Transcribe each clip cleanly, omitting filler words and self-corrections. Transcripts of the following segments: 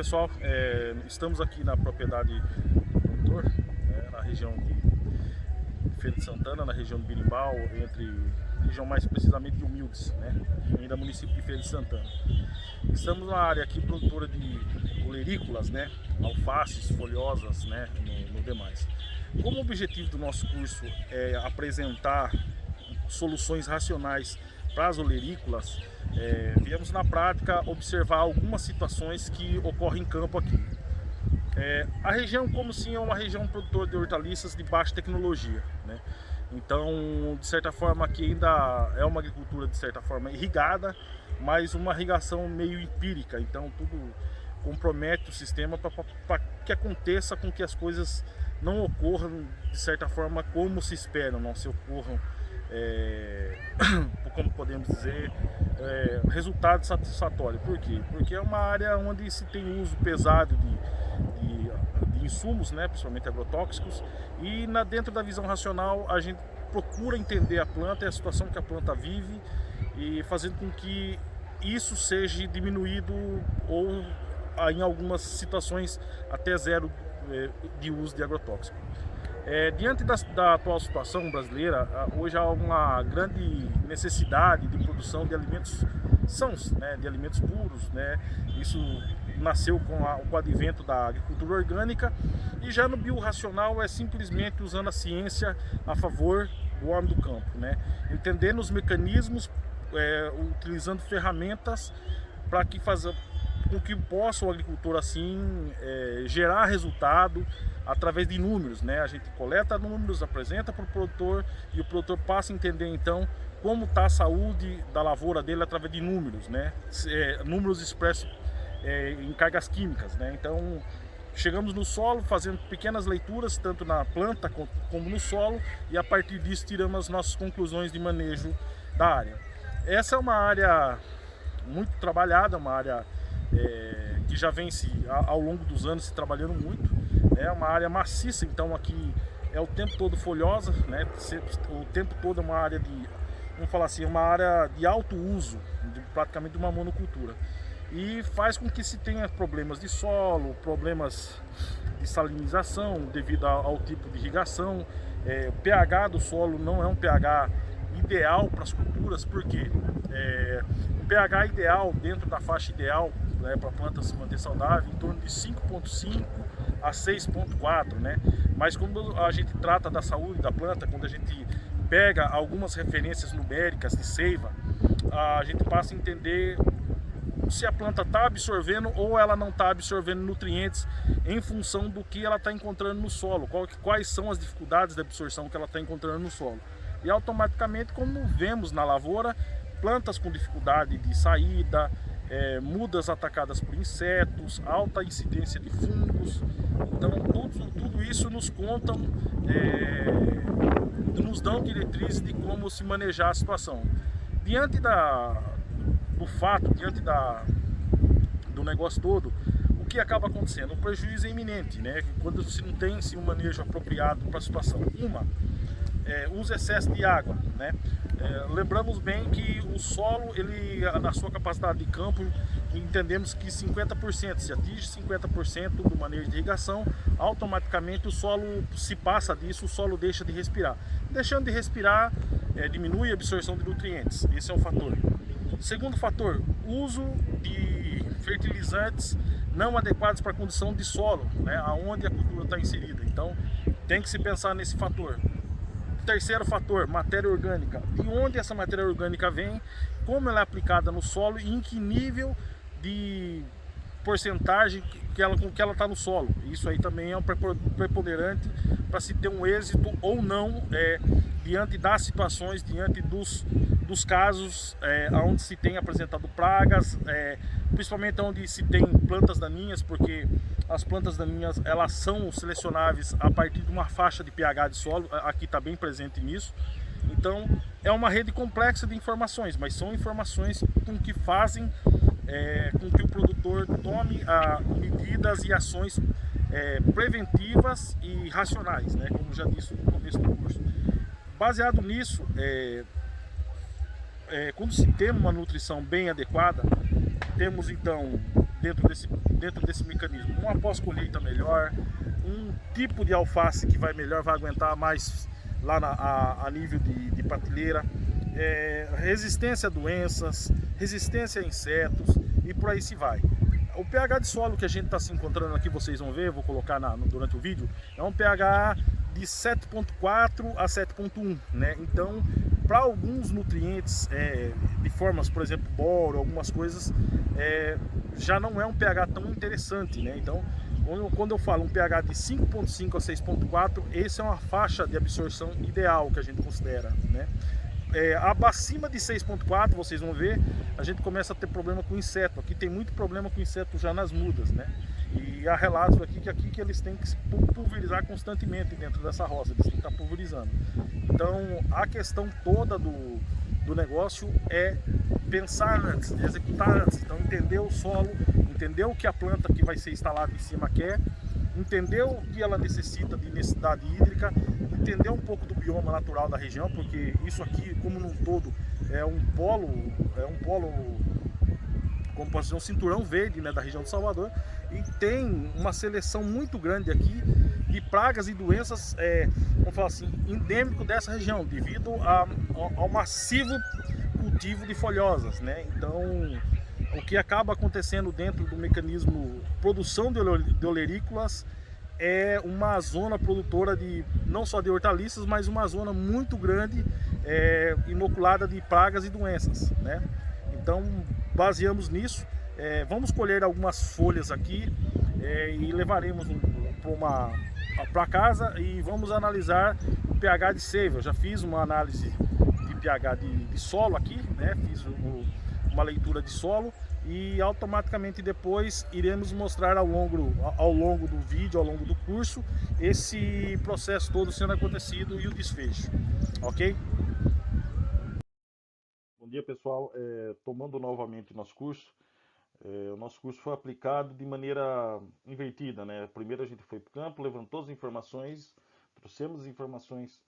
pessoal, estamos aqui na propriedade do produtor, na região de Feira de Santana, na região do Birimbau, região mais precisamente de Humildes, ainda município de Feira de Santana. Estamos na área aqui produtora de olerícolas, alfaces, folhosas, no demais. Como o objetivo do nosso curso é apresentar soluções racionais para as olerícolas, viemos na prática observar algumas situações que ocorrem em campo aqui. A região, como sim, é uma região produtora de hortaliças de baixa tecnologia, Então, de certa forma, aqui ainda é uma agricultura de certa forma irrigada, mas uma irrigação meio empírica. Então, tudo compromete o sistema para que aconteça com que as coisas não ocorram de certa forma como se espera, não se ocorram, como podemos dizer, resultado satisfatório. Por quê? Porque é uma área onde se tem uso pesado de insumos, principalmente agrotóxicos, e dentro da visão racional a gente procura entender a planta e a situação que a planta vive, e fazendo com que isso seja diminuído ou em algumas situações até zero de uso de agrotóxico. Diante da atual situação brasileira, hoje há uma grande necessidade de produção de alimentos sãos, de alimentos puros, Isso nasceu com o advento da agricultura orgânica, e já no biorracional é simplesmente usando a ciência a favor do homem do campo, Entendendo os mecanismos, utilizando ferramentas para que com que possa o agricultor assim gerar resultado através de números, A gente coleta números, apresenta para o produtor, e o produtor passa a entender então como está a saúde da lavoura dele através de números, números expressos em cargas químicas, Então, chegamos no solo fazendo pequenas leituras tanto na planta como no solo, e a partir disso tiramos as nossas conclusões de manejo da área. Essa é uma área muito trabalhada, uma área que já vem ao longo dos anos se trabalhando muito, é uma área maciça. Então aqui é o tempo todo folhosa, o tempo todo é uma área vamos falar assim, uma área de alto uso, praticamente de uma monocultura, e faz com que se tenha problemas de solo, problemas de salinização devido ao tipo de irrigação. O pH do solo não é um pH ideal para as culturas, porque o pH ideal, dentro da faixa ideal, para a planta se manter saudável, em torno de 5,5 a 6,4, Mas quando a gente trata da saúde da planta, quando a gente pega algumas referências numéricas de seiva, a gente passa a entender se a planta está absorvendo ou ela não está absorvendo nutrientes em função do que ela está encontrando no solo, quais são as dificuldades de absorção que ela está encontrando no solo. E automaticamente, como vemos na lavoura, plantas com dificuldade de saída, mudas atacadas por insetos, alta incidência de fungos. Então tudo isso nos contam, nos dão diretrizes de como se manejar a situação. Diante do fato, diante do negócio todo, o que acaba acontecendo? O prejuízo é iminente, quando se não tem um manejo apropriado para a situação. Usa excesso de água, lembramos bem que o solo, ele, na sua capacidade de campo, entendemos que 50%, se atinge 50% do manejo de irrigação, automaticamente o solo, se passa disso, o solo deixa de respirar. Deixando de respirar, diminui a absorção de nutrientes. Esse é um fator. Segundo fator, uso de fertilizantes não adequados para a condição de solo, aonde a cultura está inserida. Então, tem que se pensar nesse fator. Terceiro fator, matéria orgânica. De onde essa matéria orgânica vem, como ela é aplicada no solo e em que nível de porcentagem com que ela está no solo. Isso aí também é um preponderante para se ter um êxito ou não diante das situações, diante dos casos onde se tem apresentado pragas, principalmente onde se tem plantas daninhas, porque as plantas daninhas, elas são selecionáveis a partir de uma faixa de pH de solo, aqui está bem presente nisso. Então é uma rede complexa de informações, mas são informações com que fazem com que o produtor tome medidas e ações preventivas e racionais, como já disse no começo do curso. Baseado nisso, quando se tem uma nutrição bem adequada, temos então, dentro dentro desse mecanismo? Uma pós-colheita melhor, um tipo de alface que vai melhor, vai aguentar mais lá a nível de prateleira, resistência a doenças, resistência a insetos e por aí se vai. O pH de solo que a gente está se encontrando aqui, vocês vão ver, vou colocar durante o vídeo, é um pH de 7.4 a 7.1, né? Então, para alguns nutrientes, de formas, por exemplo, boro, algumas coisas, já não é um pH tão interessante, né? Então, quando eu falo um pH de 5.5 a 6.4, essa é uma faixa de absorção ideal que a gente considera, né? Acima de 6.4, vocês vão ver, a gente começa a ter problema com inseto. Aqui tem muito problema com inseto já nas mudas, né? E há relatos aqui que eles têm que pulverizar constantemente dentro dessa roça, eles têm que estar pulverizando. Então, a questão toda do negócio é pensar antes, executar antes. Então, entender o solo, entender o que a planta que vai ser instalada em cima quer, entender o que ela necessita de necessidade hídrica, entender um pouco do bioma natural da região, porque isso aqui, como num todo, é um polo, como pode ser um cinturão verde, né, da região de Salvador, e tem uma seleção muito grande aqui de pragas e doenças, vamos falar assim, endêmico dessa região, devido ao massivo cultivo de folhosas, né? Então, o que acaba acontecendo dentro do mecanismo produção de olerícolas é uma zona produtora de não só de hortaliças, mas uma zona muito grande inoculada de pragas e doenças, né? Então, baseamos nisso. Vamos colher algumas folhas aqui e levaremos para casa e vamos analisar o pH de seiva. Eu já fiz uma análise de pH de solo aqui, né? Fiz uma leitura de solo e automaticamente depois iremos mostrar ao longo do vídeo, ao longo do curso, esse processo todo sendo acontecido e o desfecho, ok? Bom dia, pessoal. Tomando novamente o nosso curso, o nosso curso foi aplicado de maneira invertida, né? Primeiro a gente foi para o campo, levantou as informações, trouxemos as informações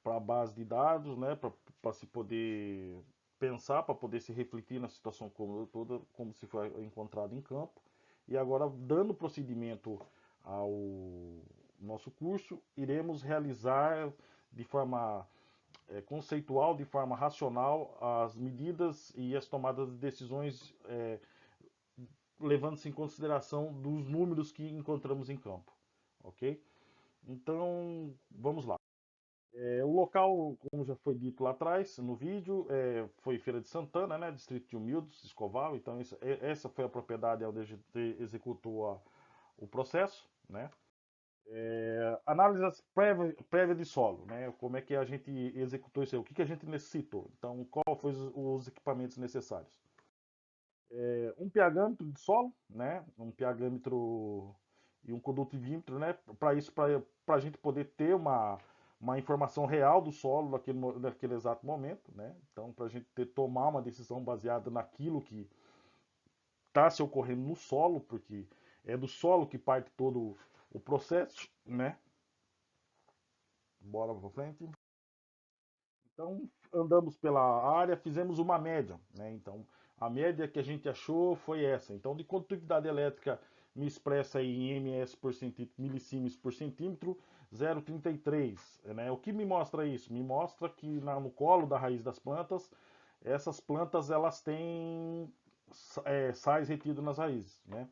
para a base de dados, né? Para se poder pensar, para poder se refletir na situação toda, como se foi encontrado em campo. E agora, dando procedimento ao nosso curso, iremos realizar de forma conceitual, de forma racional, as medidas e as tomadas de decisões, levando-se em consideração dos números que encontramos em campo, ok? Então, vamos lá. O local, como já foi dito lá atrás no vídeo, foi Feira de Santana, né, distrito de Humildes, Escoval. Então essa foi a propriedade onde a gente executou o processo, né? Análise prévia de solo, né? Como é que a gente executou isso aí, o que a gente necessitou. Então, qual foram os equipamentos necessários? Um pHmetro de solo, né? Um pHmetro e um condutívímetro, né? Para isso, para a gente poder ter uma informação real do solo naquele exato momento, né? Então, para a gente tomar uma decisão baseada naquilo que está se ocorrendo no solo, porque é do solo que parte todo o processo, né? Bora para frente. Então, andamos pela área, fizemos uma média, né? Então, a média que a gente achou foi essa. Então, de condutividade elétrica me expressa em ms por centímetro, milisiemens por centímetro, 0,33, né? O que me mostra isso? Me mostra que no colo da raiz das plantas, essas plantas elas têm sais retidos nas raízes, né?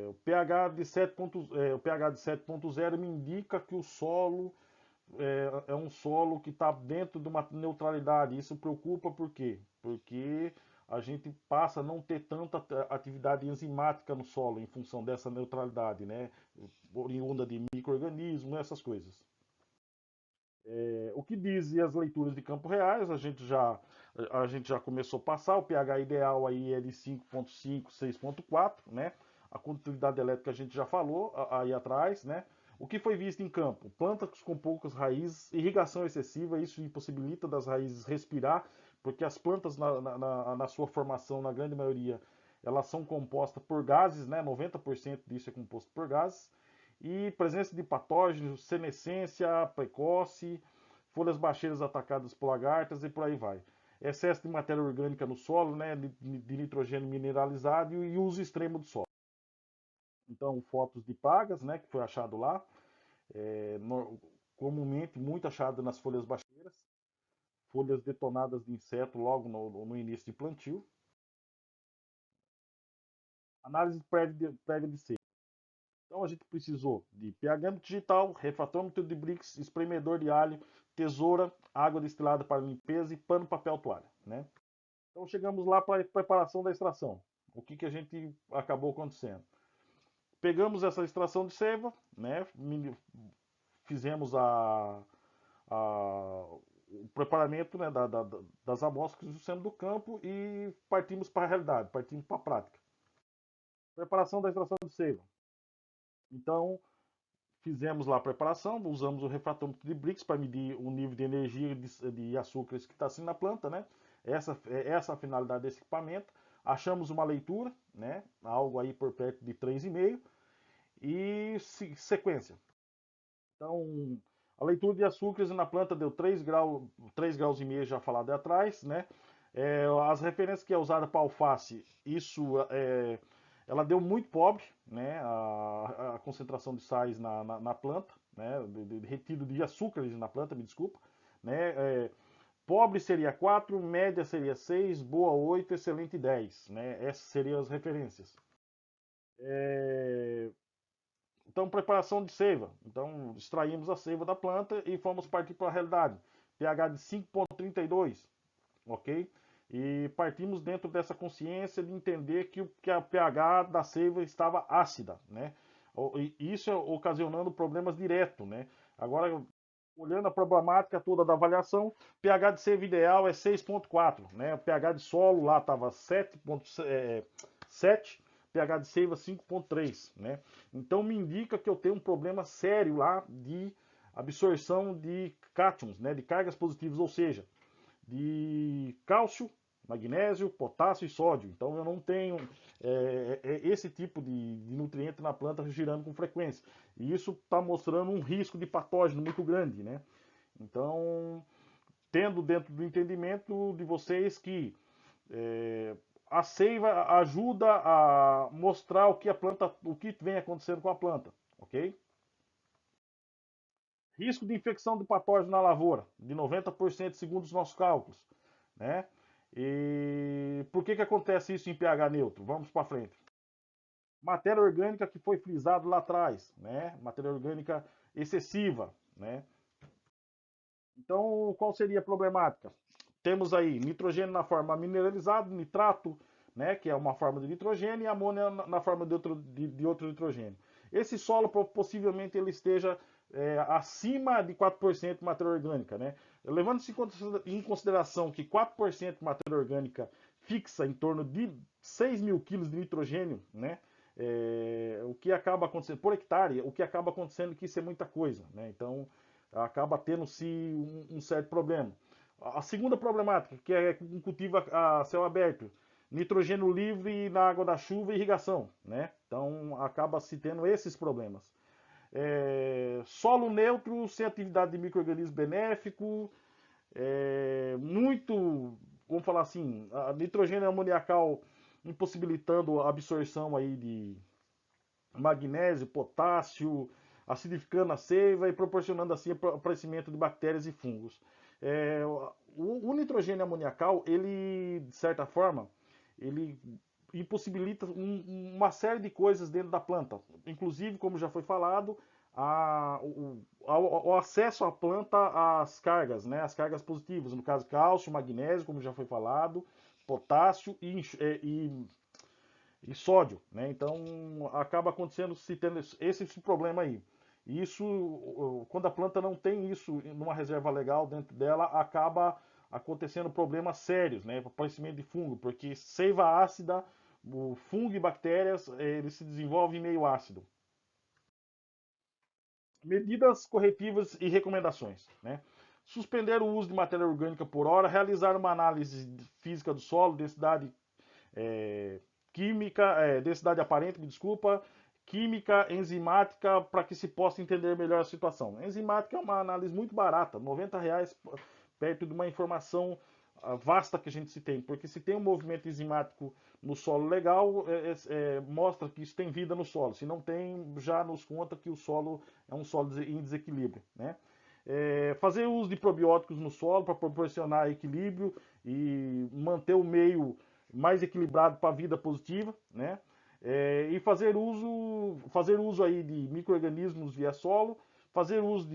O pH de 7.0 me indica que o solo é um solo que está dentro de uma neutralidade. Isso preocupa por quê? Porque a gente passa a não ter tanta atividade enzimática no solo em função dessa neutralidade, né? Oriunda de micro-organismos, essas coisas. O que dizem as leituras de campo reais, a gente já começou a passar, o pH ideal aí é de 5.5, 6.4, né? A condutividade elétrica a gente já falou aí atrás, né? O que foi visto em campo? Plantas com poucas raízes, irrigação excessiva, isso impossibilita das raízes respirar, porque as plantas na sua formação, na grande maioria, elas são compostas por gases, né? 90% disso é composto por gases. E presença de patógenos, senescência precoce, folhas baixeiras atacadas por lagartas e por aí vai. Excesso de matéria orgânica no solo, né, de nitrogênio mineralizado e uso extremo do solo. Então, fotos de pragas, né, que foi achado lá, comumente muito achado nas folhas baixeiras, folhas detonadas de inseto logo no início de plantio. Análise prévia de seca. Então a gente precisou de pH digital, refratômetro de Brix, espremedor de alho, tesoura, água destilada para limpeza e pano, papel, toalha, né? Então chegamos lá para a preparação da extração. O que a gente acabou acontecendo? Pegamos essa extração de seiva, né? Fizemos o preparamento, né, das amostras que trouxemos do campo e partimos para a realidade, partimos para a prática. Preparação da extração de seiva. Então, fizemos lá a preparação, usamos o refratômetro de Brix para medir o nível de energia de açúcares que está assim na planta, né? Essa a finalidade desse equipamento. Achamos uma leitura, né? Algo aí por perto de 3,5 e sequência. Então, a leitura de açúcares na planta deu 3 graus e meio já falado atrás, né? As referências que é usada para alface, ela deu muito pobre, né? A concentração de sais na planta, né? De retido de açúcares na planta, me desculpa, né? Pobre seria 4, média seria 6, boa 8, excelente 10, né? Essas seriam as referências. Então, preparação de seiva. Então, extraímos a seiva da planta e fomos partir para a realidade. pH de 5,32, ok? E partimos dentro dessa consciência de entender que a pH da seiva estava ácida, né? Isso ocasionando problemas diretos, né? Agora, olhando a problemática toda da avaliação, pH de seiva ideal é 6,4, né? O pH de solo lá estava 7,7, pH de seiva 5,3, né? Então me indica que eu tenho um problema sério lá de absorção de cátions, né? De cargas positivas, ou seja, de cálcio, magnésio, potássio e sódio. Então eu não tenho esse tipo de nutriente na planta girando com frequência. E isso está mostrando um risco de patógeno muito grande, né? Então, tendo dentro do entendimento de vocês que a seiva ajuda a mostrar o que a planta, o que vem acontecendo com a planta, ok? Risco de infecção de patógeno na lavoura, de 90% segundo os nossos cálculos, né? E por que acontece isso em pH neutro? Vamos para frente. Matéria orgânica que foi frisado lá atrás, né? Matéria orgânica excessiva, né? Então, qual seria a problemática? Temos aí nitrogênio na forma mineralizado, nitrato, né, que é uma forma de nitrogênio, e amônia na forma de outro nitrogênio. Esse solo possivelmente ele esteja acima de 4% de matéria orgânica, né? Levando-se em consideração que 4% de matéria orgânica fixa em torno de 6 mil quilos de nitrogênio, né? O que acaba acontecendo por hectare, o que acaba acontecendo é que isso é muita coisa, né? Então acaba tendo-se um certo problema. A segunda problemática, que é um cultivo a céu aberto, nitrogênio livre na água da chuva e irrigação, né? Então acaba se tendo esses problemas. Solo neutro, sem atividade de micro-organismo benéfico, muito, vamos falar assim, a nitrogênio amoniacal impossibilitando a absorção aí de magnésio, potássio, acidificando a seiva e proporcionando assim o aparecimento de bactérias e fungos. O nitrogênio amoniacal, ele, de certa forma, ele impossibilita uma série de coisas dentro da planta. Inclusive, como já foi falado, o acesso à planta às cargas, né? As cargas positivas, no caso cálcio, magnésio, como já foi falado, potássio e sódio, né? Então acaba acontecendo se tendo esse problema aí. E isso, quando a planta não tem isso numa reserva legal dentro dela, acaba acontecendo problemas sérios, né? Aparecimento de fungo, porque seiva ácida, o fungo e bactérias, eles se desenvolvem em meio ácido. Medidas corretivas e recomendações, né? Suspender o uso de matéria orgânica por hora, realizar uma análise física do solo, densidade química, densidade aparente, me desculpa, química, enzimática, para que se possa entender melhor a situação. Enzimática é uma análise muito barata, R$ 90 perto de uma informação vasta que a gente se tem, porque se tem um movimento enzimático no solo legal, mostra que isso tem vida no solo. Se não tem, já nos conta que o solo é um solo em desequilíbrio, né? Fazer uso de probióticos no solo para proporcionar equilíbrio e manter o meio mais equilibrado para a vida positiva, né? E fazer uso aí de micro-organismos via solo, fazer uso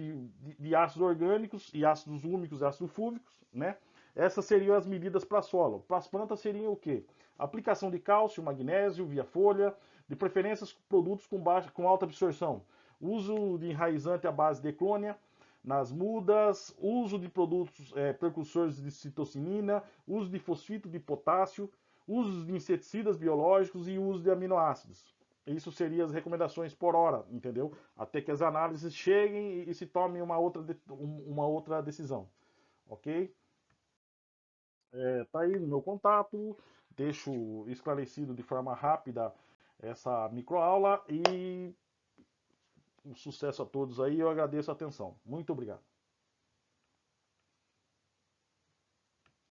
de ácidos orgânicos e ácidos úmicos e ácidos fúvicos, né? Essas seriam as medidas para solo. Para as plantas seriam o quê? Aplicação de cálcio, magnésio via folha, de preferência produtos com alta absorção. Uso de enraizante à base de eclônia nas mudas, uso de produtos precursores de citocinina, uso de fosfito de potássio, uso de inseticidas biológicos e uso de aminoácidos. Isso seriam as recomendações por hora, entendeu? Até que as análises cheguem e se tome uma outra decisão, ok? Tá aí no meu contato, deixo esclarecido de forma rápida essa microaula e um sucesso a todos aí, eu agradeço a atenção. Muito obrigado.